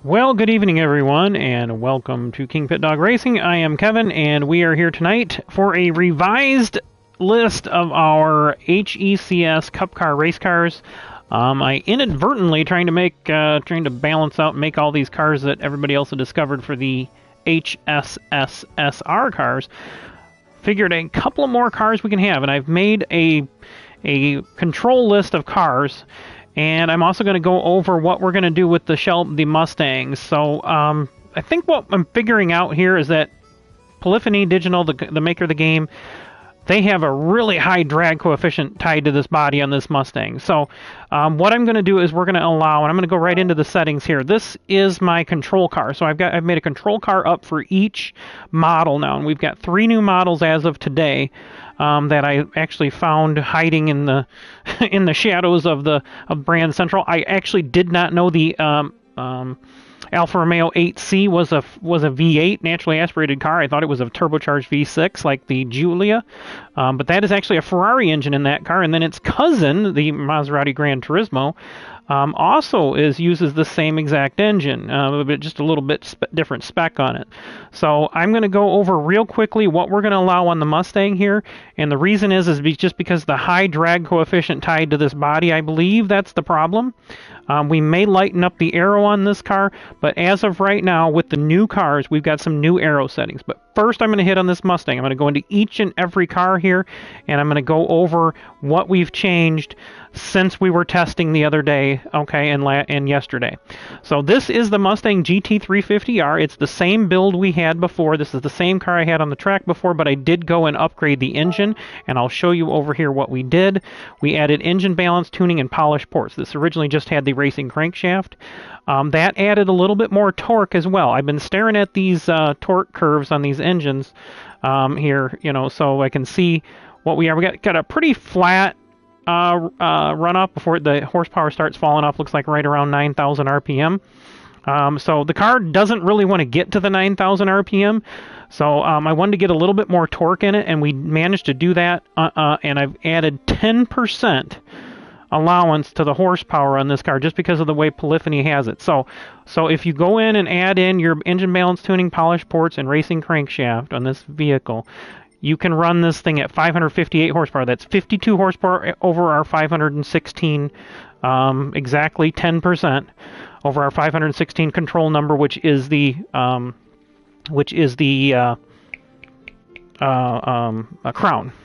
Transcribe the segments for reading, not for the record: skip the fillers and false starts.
Well, good evening, everyone, and welcome to KingPittdawg Racing. I am Kevin, and we are here tonight for a revised list of our HECS KupKar RacecaRs. I inadvertently trying to balance out and make all these cars that everybody else had discovered for the HSSSR cars. Figured a couple of more cars we can have, and I've made a control list of cars. And I'm also going to go over what we're going to do with the Mustangs. So I think what I'm figuring out here is that Polyphony Digital, the maker of the game, they have a really high drag coefficient tied to this body on this Mustang. So what I'm going to do is we're going to allow, and I'm going to go right into the settings here. This is my control car. So I've made a control car up for each model now, and we've got 3 new models as of today. That I actually found hiding in the shadows of Brand Central. I actually did not know the Alfa Romeo 8C was a V8 naturally aspirated car. I thought it was a turbocharged V6 like the Giulia, but that is actually a Ferrari engine in that car. And then its cousin, the Maserati Gran Turismo, also uses the same exact engine, but just a little bit different spec on it. So I'm going to go over real quickly what we're going to allow on the Mustang here, and the reason is just because the high drag coefficient tied to this body. I believe that's the problem. We may lighten up the aero on this car, but as of right now, with the new cars, we've got some new aero settings. But first, I'm going to hit on this Mustang. I'm going to go into each and every car here, and I'm going to go over what we've changed since we were testing the other day, okay, and yesterday. So this is the Mustang GT350R. It's the same build we had before. This is the same car I had on the track before, but I did go and upgrade the engine, and I'll show you over here what we did. We added engine balance, tuning, and polish ports. This originally just had the racing crankshaft. That added a little bit more torque as well. I've been staring at these torque curves on these engines here, so I can see what we are. We got a pretty flat run up before the horsepower starts falling off. Looks like right around 9,000 RPM. So the car doesn't really want to get to the 9,000 RPM. So I wanted to get a little bit more torque in it, and we managed to do that. And I've added 10% allowance to the horsepower on this car just because of the way Polyphony has it. So if you go in and add in your engine balance, tuning, polish ports, and racing crankshaft on this vehicle, you can run this thing at 558 horsepower. That's 52 horsepower over our 516, exactly 10% over our 516 control number, which is the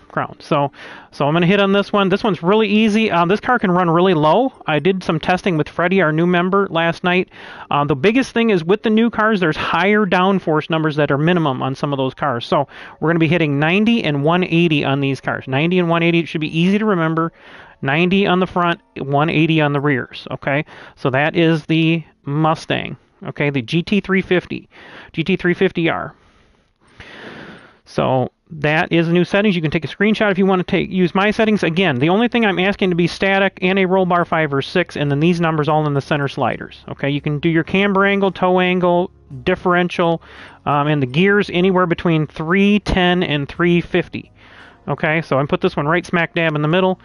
crown. So I'm going to hit on this one. This one's really easy. This car can run really low. I did some testing with Freddie, our new member, last night. The biggest thing is with the new cars, there's higher downforce numbers that are minimum on some of those cars. So we're going to be hitting 90 and 180 on these cars. 90 and 180, it should be easy to remember. 90 on the front, 180 on the rears, okay? So that is the Mustang, okay? The GT350R. So that is the new settings. You can take a screenshot if you want to use my settings. Again, the only thing I'm asking to be static and a roll bar 5 or 6, and then these numbers all in the center sliders. Okay, you can do your camber angle, toe angle, differential, and the gears anywhere between 310 and 350. Okay, so I put this one right smack dab in the middle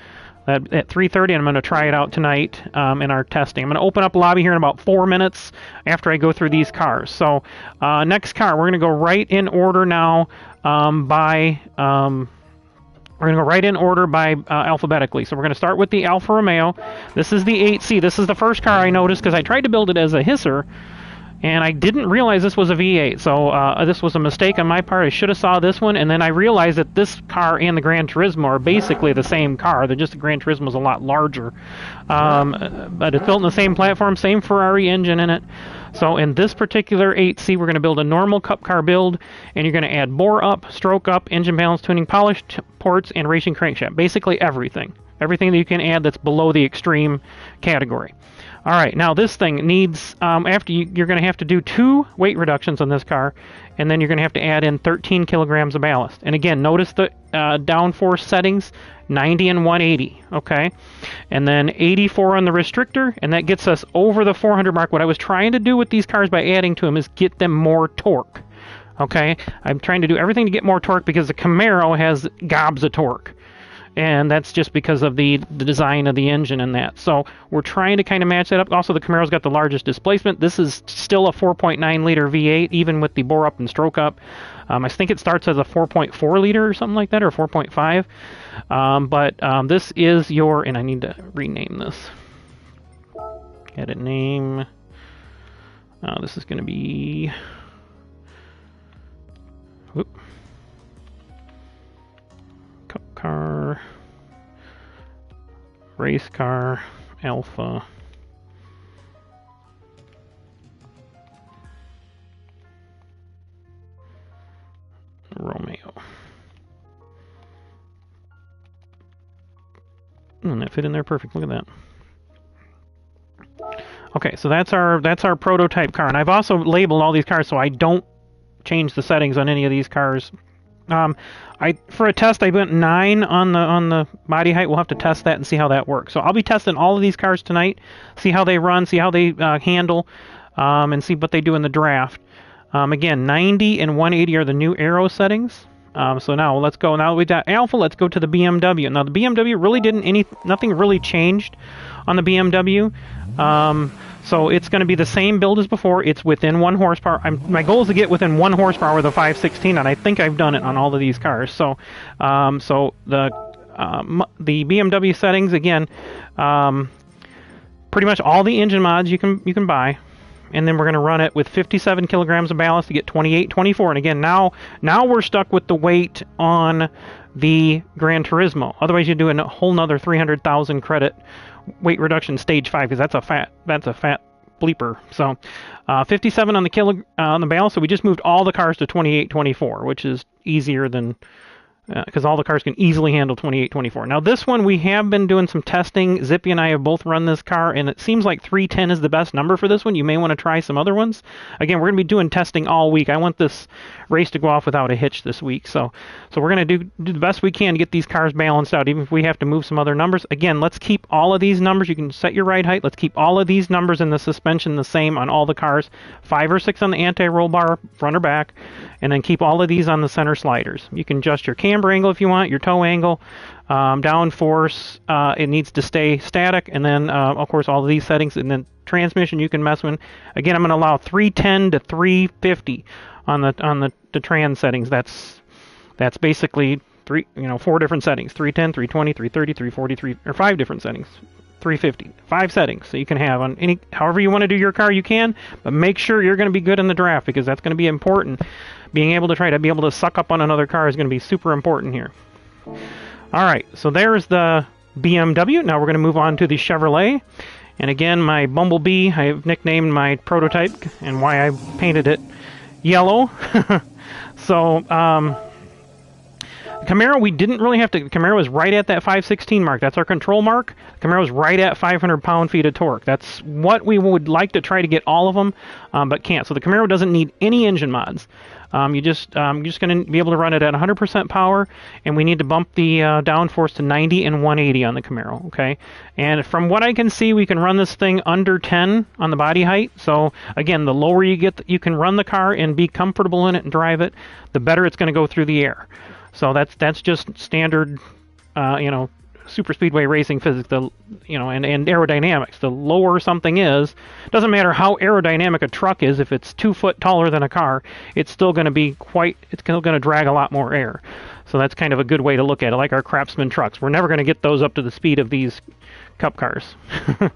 at 330, and I'm going to try it out tonight in our testing. I'm going to open up lobby here in about 4 minutes after I go through these cars. So next car, we're going to go right in order now. We're going to go right in order by alphabetically. So we're going to start with the Alfa Romeo. This is the 8C. This is the first car I noticed because I tried to build it as a hisser, and I didn't realize this was a V8. So this was a mistake on my part. I should have saw this one, and then I realized that this car and the Gran Turismo are basically the same car. They're just the Gran Turismo is a lot larger. But it's built in the same platform, same Ferrari engine in it. So in this particular 8C, we're going to build a normal Cup car build, and you're going to add bore up, stroke up, engine balance, tuning, polished ports, and racing crankshaft. Basically everything. Everything that you can add that's below the extreme category. All right, now this thing needs, you're going to have to do 2 weight reductions on this car, and then you're going to have to add in 13 kilograms of ballast. And again, notice the downforce settings, 90 and 180, okay? And then 84 on the restrictor, and that gets us over the 400 mark. What I was trying to do with these cars by adding to them is get them more torque, okay? I'm trying to do everything to get more torque because the Camaro has gobs of torque. and that's just because of the design of the engine and that. So we're trying to kind of match that up. Also, the Camaro's got the largest displacement. This is still a 4.9 liter V8, even with the bore up and stroke up. I think it starts as a 4.4 liter or something like that, or 4.5. But this is your, and I need to rename this. Edit name. This is going to be, whoop, KupKar RaceCar Alpha Romeo. And that fit in there perfect. Look at that. Okay, so that's our prototype car, and I've also labeled all these cars so I don't change the settings on any of these cars. For a test, I went 9 on the body height. We'll have to test that and see how that works. So I'll be testing all of these cars tonight, see how they run, see how they handle, and see what they do in the draft. Again, 90 and 180 are the new aero settings. So now let's go. Now we got Alpha. Let's go to the BMW. Now the BMW really nothing really changed on the BMW. So it's going to be the same build as before. It's within 1 horsepower. My goal is to get within 1 horsepower with a 516, and I think I've done it on all of these cars. So, the BMW settings again, pretty much all the engine mods you can buy. And then we're going to run it with 57 kilograms of ballast to get 2824. And again, now we're stuck with the weight on the Gran Turismo. Otherwise, you're doing a whole nother 300,000 credit weight reduction stage 5, because that's a fat bleeper. So 57 on the ballast. So we just moved all the cars to 2824, which is easier than, because all the cars can easily handle 2824. Now this one, we have been doing some testing. Zippy and I have both run this car, and it seems like 310 is the best number for this one. You may want to try some other ones. Again, we're going to be doing testing all week. I want this race to go off without a hitch this week. So we're going to do the best we can to get these cars balanced out, even if we have to move some other numbers. Again, let's keep all of these numbers. You can set your ride height. Let's keep all of these numbers in the suspension the same on all the cars. 5 or 6 on the anti-roll bar, front or back, and then keep all of these on the center sliders. You can adjust your camber angle if you want, your toe angle, downforce, it needs to stay static, and then of course all of these settings, and then transmission you can mess with. Again, I'm going to allow 310 to 350 on the trans settings. That's basically 4 different settings: 310, 320, 330, 343, or 5 different settings. 350, 5 settings, so you can have on any, however you want to do your car, you can, but make sure you're going to be good in the draft, because that's going to be important. Being able to suck up on another car is going to be super important here. All right, so there's the BMW. Now we're going to move on to the Chevrolet. And again, my Bumblebee, I have nicknamed my prototype, and why I painted it yellow. So, Camaro, we didn't really have to. Camaro is right at that 516 mark. That's our control mark. Camaro is right at 500 pound-feet of torque. That's what we would like to try to get all of them, but can't. So the Camaro doesn't need any engine mods. You're just going to be able to run it at 100% power, and we need to bump the downforce to 90 and 180 on the Camaro. Okay, and from what I can see, we can run this thing under 10 on the body height. So again, the lower you can run the car and be comfortable in it and drive it, the better it's going to go through the air. So that's just standard, super speedway racing physics, and aerodynamics. The lower something is, doesn't matter how aerodynamic a truck is, if it's 2 foot taller than a car, it's still going to drag a lot more air. So that's kind of a good way to look at it, like our Craftsman trucks. We're never going to get those up to the speed of these Cup cars. And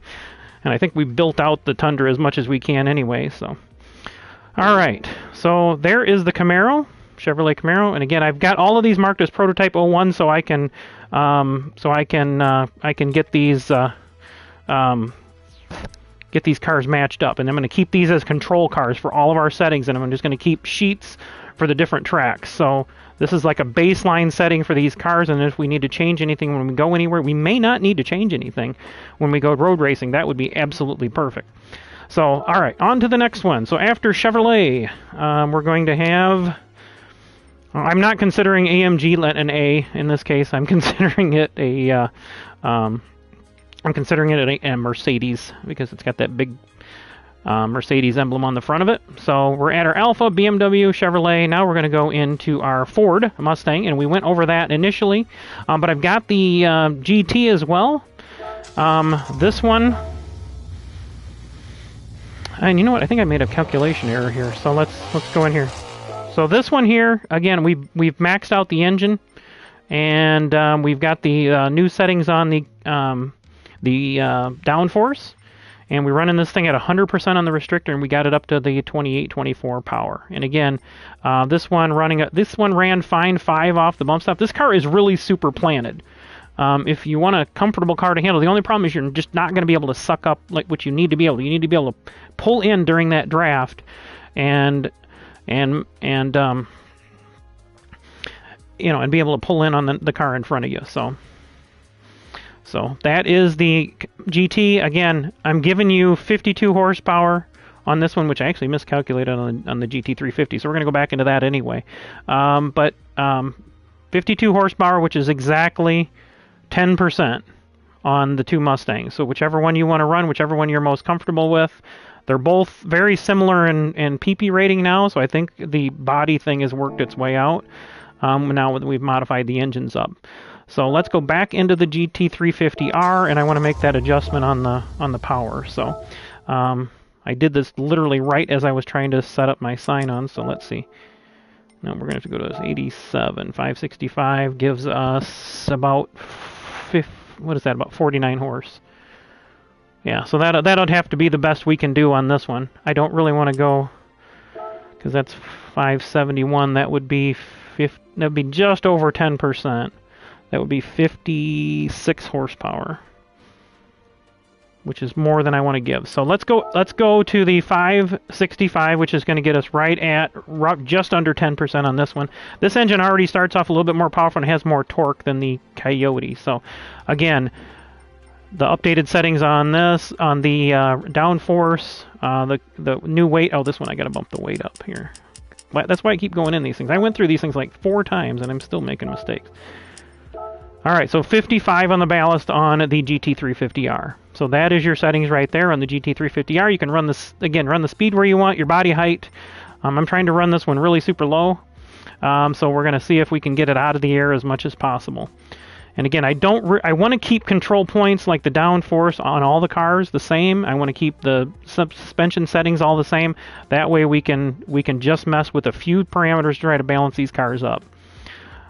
I think we built out the Tundra as much as we can anyway, so. All right, so there is the Camaro. Chevrolet Camaro, and again, I've got all of these marked as prototype 01, so I can get these cars matched up, and I'm going to keep these as control cars for all of our settings, and I'm just going to keep sheets for the different tracks. So this is like a baseline setting for these cars, and if we need to change anything when we go anywhere, we may not need to change anything when we go road racing. That would be absolutely perfect. So, all right, on to the next one. So after Chevrolet, we're going to have. I'm not considering AMG an A in this case. I'm considering it a Mercedes, because it's got that big Mercedes emblem on the front of it. So we're at our Alfa, BMW, Chevrolet. Now we're going to go into our Ford Mustang, and we went over that initially. But I've got the GT as well. This one, and you know what? I think I made a calculation error here. So let's go in here. So this one here, again, we've maxed out the engine, and we've got the new settings on the downforce. And we're running this thing at 100% on the restrictor, and we got it up to the 28-24 power. And again, this one ran fine, 5 off the bump stop. This car is really super planted. If you want a comfortable car to handle, the only problem is you're just not going to be able to suck up like what you need to be able to. You need to be able to pull in during that draft, and you know, and be able to pull in on the car in front of you. So that is the GT. Again, I'm giving you 52 horsepower on this one, which I actually miscalculated on the GT350. So we're going to go back into that anyway. But 52 horsepower, which is exactly 10% on the two Mustangs. So whichever one you want to run, whichever one you're most comfortable with. They're both very similar in PP rating now, so I think the body thing has worked its way out. Now that we've modified the engines up. So let's go back into the GT350R, and I want to make that adjustment on the power. So I did this literally right as I was trying to set up my sign-on. So let's see. Now we're going to have to go to this 87. 565 gives us about about 49 horse. Yeah, so that'd have to be the best we can do on this one. I don't really want to go, because that's 571. That would be just over 10%. That would be 56 horsepower, which is more than I want to give. So let's go to the 565, which is going to get us right at just under 10% on this one. This engine already starts off a little bit more powerful and has more torque than the Coyote. So again, the updated settings on this, on the downforce, the new weight. Oh, this one I got to bump the weight up here. That's why I keep going in these things. I went through these things like 4 times, and I'm still making mistakes. All right, so 55 on the ballast on the GT350R. So that is your settings right there on the GT350R. You can run this, again, run the speed where you want, your body height. I'm trying to run this one really super low. So we're going to see if we can get it out of the air as much as possible. And again, I want to keep control points like the downforce on all the cars the same. I want to keep the suspension settings all the same. That way we can just mess with a few parameters to try to balance these cars up,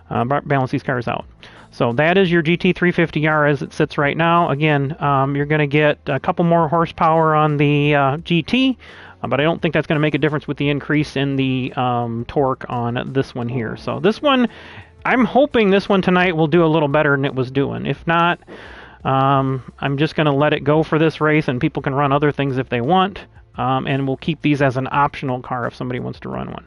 balance these cars out. So that is your GT350R as it sits right now. Again, you're going to get a couple more horsepower on the GT, but I don't think that's going to make a difference with the increase in the torque on this one here. So this one, I'm hoping this one tonight will do a little better than it was doing. If not, I'm just going to let it go for this race, and people can run other things if they want. And we'll keep these as an optional car if somebody wants to run one.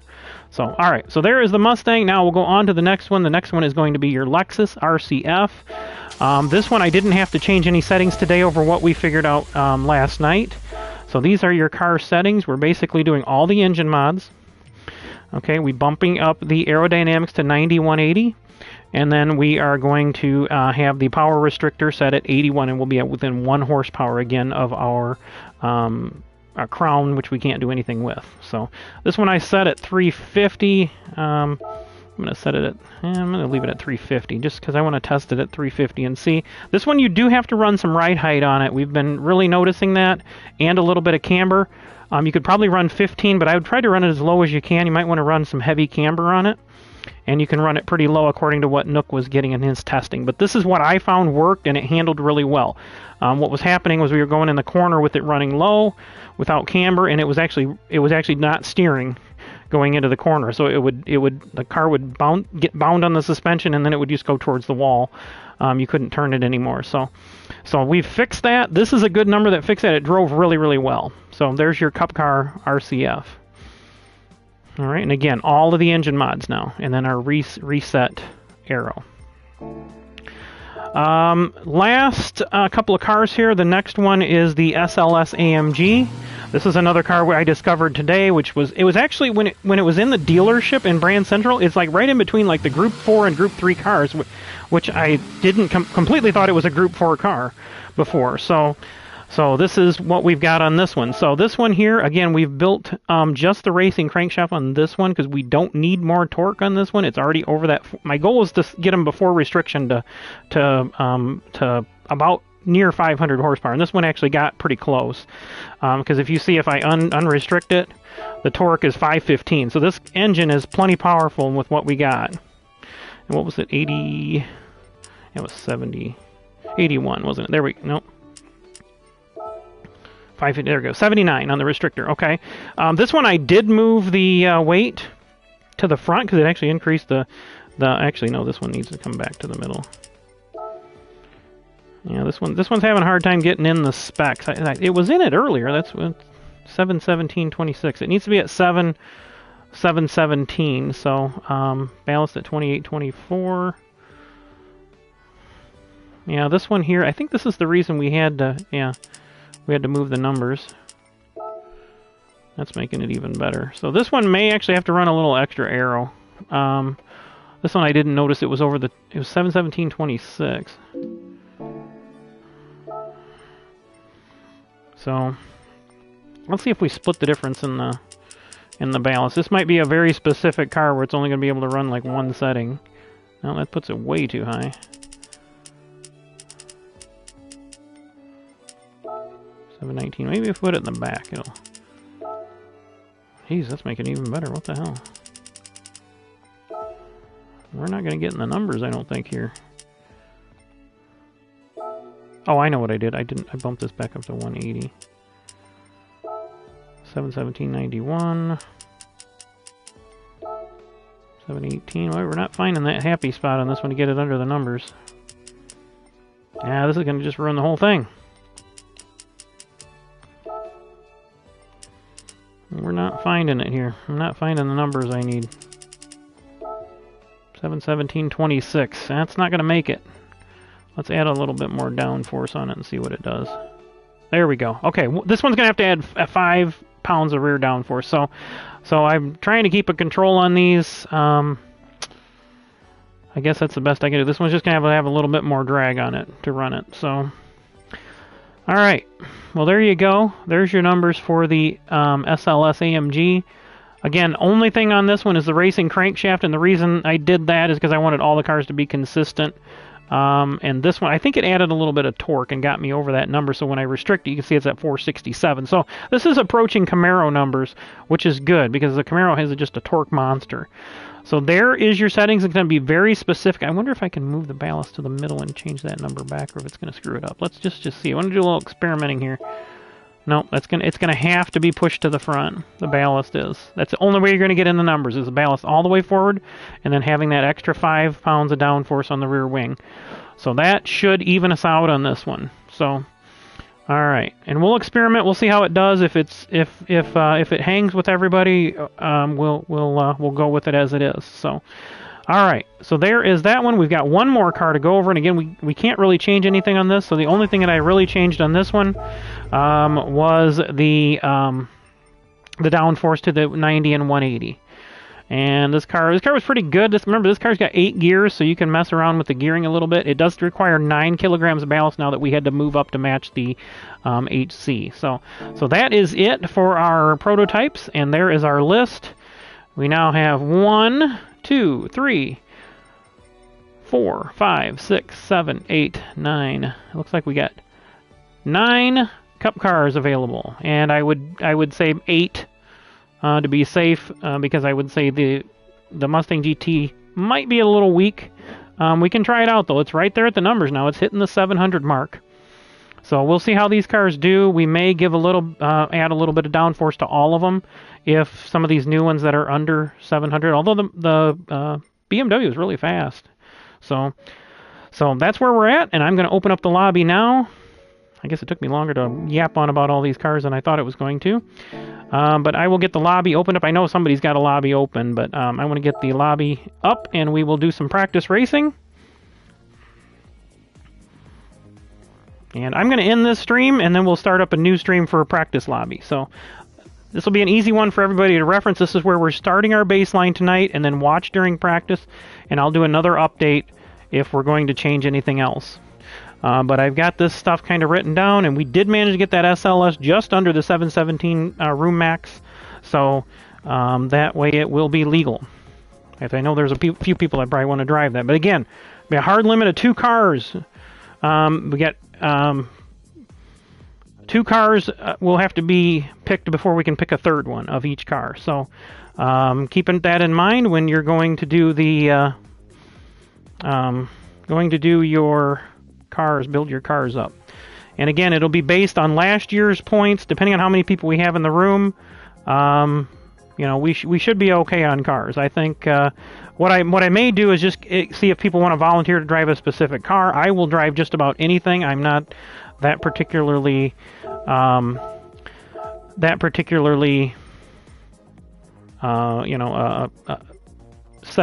So, all right, so there is the Mustang. Now we'll go on to the next one. The next one is going to be your Lexus RCF. This one I didn't have to change any settings today over what we figured out last night. So these are your car settings. We're basically doing all the engine mods. Okay, we're bumping up the aerodynamics to 90-180. And then we are going to have the power restrictor set at 81, and we'll be at within 1 horsepower again of our Crown, which we can't do anything with. So this one I set at 350. I'm going to set it at, I'm going to leave it at 350 just because I want to test it at 350 and see. This one you do have to run some ride height on it. We've been really noticing that, and a little bit of camber. You could probably run 15, but I would try to run it as low as you can. You might want to run some heavy camber on it, and you can run it pretty low according to what Nook was getting in his testing. But this is what I found worked, and it handled really well. What was happening was we were going in the corner with it running low without camber, and it was actually not steering going into the corner. So the car would get bound on the suspension, and then it would just go towards the wall. You couldn't turn it anymore. So we've fixed that. This is a good number that fixed that. It drove really, really well. So there's your KupKar RCF. All right, and again, all of the engine mods now, and then our reset aero. Last couple of cars here. The next one is the SLS AMG. This is another car where I discovered today, which was actually when it was in the dealership in Brand Central. It's like right in between like the Group 4 and Group 3 cars, which I didn't completely thought it was a Group 4 car before. So So this is what we've got on this one. So this one here, again, we've built just the racing crankshaft on this one because we don't need more torque on this one. It's already over that. My goal was to get them before restriction to about near 500 horsepower, and this one actually got pretty close because if you see, if I unrestrict it, the torque is 515. So this engine is plenty powerful with what we got. And what was it? 80? It was 70, 81, wasn't it? There we go. Nope. 550. There we go. 79 on the restrictor. Okay. This one I did move the weight to the front because it actually increased the. Actually, no. This one needs to come back to the middle. Yeah, this one's having a hard time getting in the specs. It was in it earlier. That's what 717.26. It needs to be at 717. So ballast at 28.24. Yeah, this one here. I think this is the reason we had to. Yeah, we had to move the numbers. That's making it even better. So this one may actually have to run a little extra aero. This one I didn't notice. It was over the. It was 717.26. So let's see if we split the difference in the ballast. This might be a very specific car where it's only going to be able to run like one setting. No, that puts it way too high. 719. Maybe if we put it in the back, it'll. Jeez, that's making it even better. What the hell? We're not going to get in the numbers, I don't think, here. Oh, I know what I did. I bumped this back up to 180. 717.91. 718. Well, we're not finding that happy spot on this one to get it under the numbers. Yeah, this is going to just ruin the whole thing. We're not finding it here. I'm not finding the numbers I need. 717.26. That's not going to make it. Let's add a little bit more downforce on it and see what it does. There we go. Okay, this one's going to have to add 5 pounds of rear downforce. So I'm trying to keep a control on these. I guess that's the best I can do. This one's just going to have a little bit more drag on it to run it. So, all right. Well, there you go. There's your numbers for the SLS AMG. Again, only thing on this one is the racing crankshaft, and the reason I did that is because I wanted all the cars to be consistent. And this one, I think it added a little bit of torque and got me over that number. So when I restrict it, you can see it's at 467. So this is approaching Camaro numbers, which is good because the Camaro has just a torque monster. So there is your settings. It's going to be very specific. I wonder if I can move the ballast to the middle and change that number back, or if it's going to screw it up. Let's just see. I want to do a little experimenting here. No, it's gonna have to be pushed to the front. The ballast is. That's the only way you're going to get in the numbers, is the ballast all the way forward, and then having that extra 5 pounds of downforce on the rear wing. So that should even us out on this one. So, all right, and we'll experiment. We'll see how it does. If it hangs with everybody, we'll go with it as it is. So. All right, so there is that one. We've got one more car to go over, and again, we can't really change anything on this. So the only thing that I really changed on this one was the downforce to the 90 and 180. And this car was pretty good. Remember, this car's got 8 gears, so you can mess around with the gearing a little bit. It does require 9 kilograms of ballast now that we had to move up to match the HC. So that is it for our prototypes, and there is our list. We now have 1, 2, 3, 4, 5, 6, 7, 8, 9. It looks like we got 9 Cup cars available, and I would say 8 to be safe, because I would say the Mustang GT might be a little weak. We can try it out though. It's right there at the numbers now. It's hitting the 700 mark. So we'll see how these cars do. We may give add a little bit of downforce to all of them if some of these new ones that are under 700, although the BMW is really fast. So that's where we're at, and I'm going to open up the lobby now. I guess it took me longer to yap on about all these cars than I thought it was going to. But I will get the lobby opened up. I know somebody's got a lobby open, but I want to get the lobby up, and we will do some practice racing. And I'm going to end this stream, and then we'll start up a new stream for a practice lobby. So this will be an easy one for everybody to reference. This is where we're starting our baseline tonight, and then watch during practice. And I'll do another update if we're going to change anything else. But I've got this stuff kind of written down, and we did manage to get that SLS just under the 717 room max, so that way it will be legal. If I know there's a few people that probably want to drive that, but again, be a hard limit of 2 cars. We got 2 cars will have to be picked before we can pick a third one of each car. So keeping that in mind when you're going to do the your cars, build your cars up. And again, it'll be based on last year's points, depending on how many people we have in the room. You know, we should be okay on cars. I think what I may do is just see if people want to volunteer to drive a specific car. I will drive just about anything. I'm not that particularly set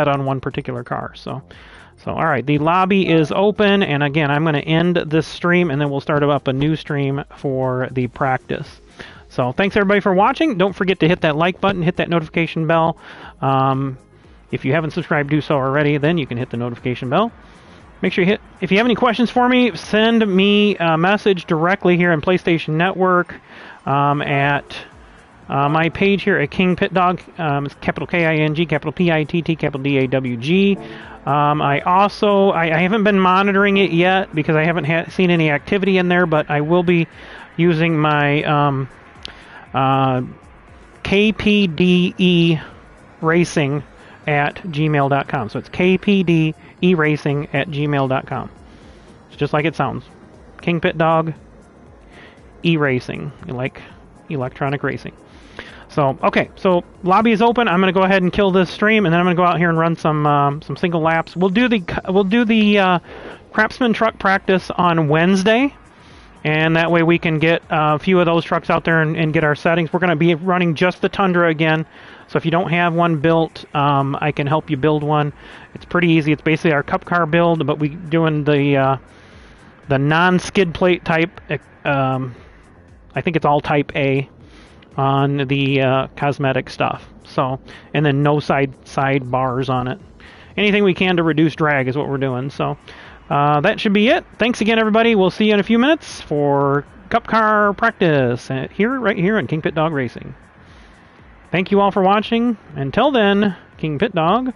on one particular car. So all right, the lobby is open, and again, I'm going to end this stream, and then we'll start up a new stream for the practice. So thanks everybody for watching. Don't forget to hit that like button, hit that notification bell. If you haven't subscribed, do so already. Then you can hit the notification bell. Make sure you hit. If you have any questions for me, send me a message directly here on PlayStation Network at my page here at KingPittdawg. It's capital K-I-N-G, capital P-I-T-T, capital D-A-W-G. I haven't been monitoring it yet because I haven't seen any activity in there, but I will be using my KPDE Racing at gmail.com. So it's KPDE Racing at gmail.com. It's just like it sounds. KingPittdawg E-Racing, like electronic racing. So, okay, so lobby is open. I'm going to go ahead and kill this stream, and then I'm going to go out here and run some single laps. We'll do the Craftsman truck practice on Wednesday, and that way we can get a few of those trucks out there and get our settings. We're going to be running just the Tundra again, so if you don't have one built, I can help you build one. It's pretty easy. It's basically our Cup car build, but we're doing the non-skid plate type. I think it's all type A on the cosmetic stuff. So, and then no side bars on it. Anything we can to reduce drag is what we're doing. So that should be it. Thanks again, everybody. We'll see you in a few minutes for Cup car practice right here on KingPittdawg Racing. Thank you all for watching. Until then, KingPittdawg